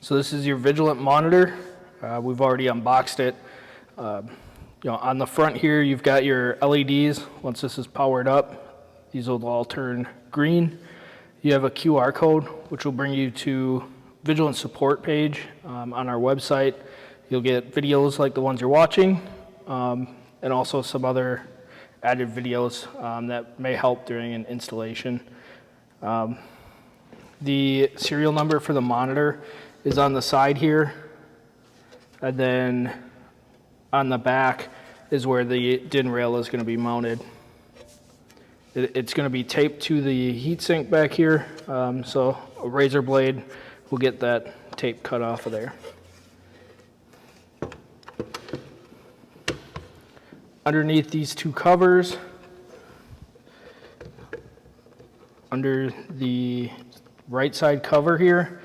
So this is your Vigilant Monitor. We've already unboxed it. On the front here, you've got your LEDs. Once this is powered up, these will all turn green. You have a QR code, which will bring you to Vigilant support page on our website. You'll get videos like the ones you're watching, and also some other added videos that may help during an installation. The serial number for the monitor is on the side here, and then on the back is where the DIN rail is going to be mounted. It's going to be taped to the heatsink back here, so a razor blade will get that tape cut off of there. Underneath these two covers, under the right side cover here,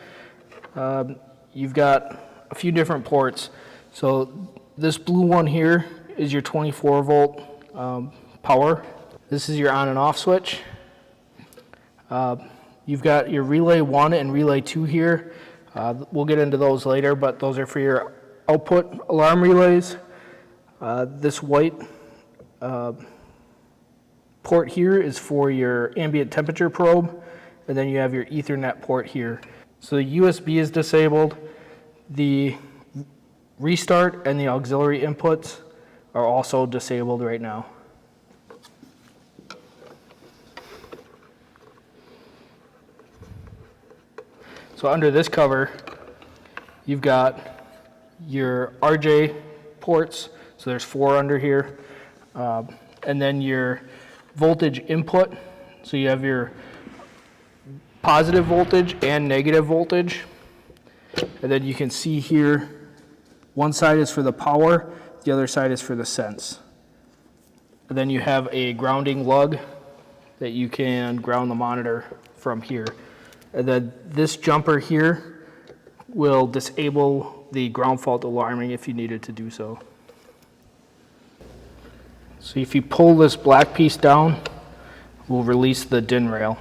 you've got a few different ports. So this blue one here is your 24 volt power. This is your on and off switch. You've got your relay 1 and relay 2 here. We'll get into those later, but those are for your output alarm relays. This white port here is for your ambient temperature probe, and then you have your Ethernet port here. So the USB is disabled. The restart and the auxiliary inputs are also disabled right now. So under this cover, you've got your RJ ports, so there's 4 under here, and then your voltage input, so you have your positive voltage and negative voltage, and then you can see here, one side is for the power, the other side is for the sense. And then you have a grounding lug that you can ground the monitor from here. And then this jumper here will disable the ground fault alarming if you needed to do so. So if you pull this black piece down, we'll release the DIN rail.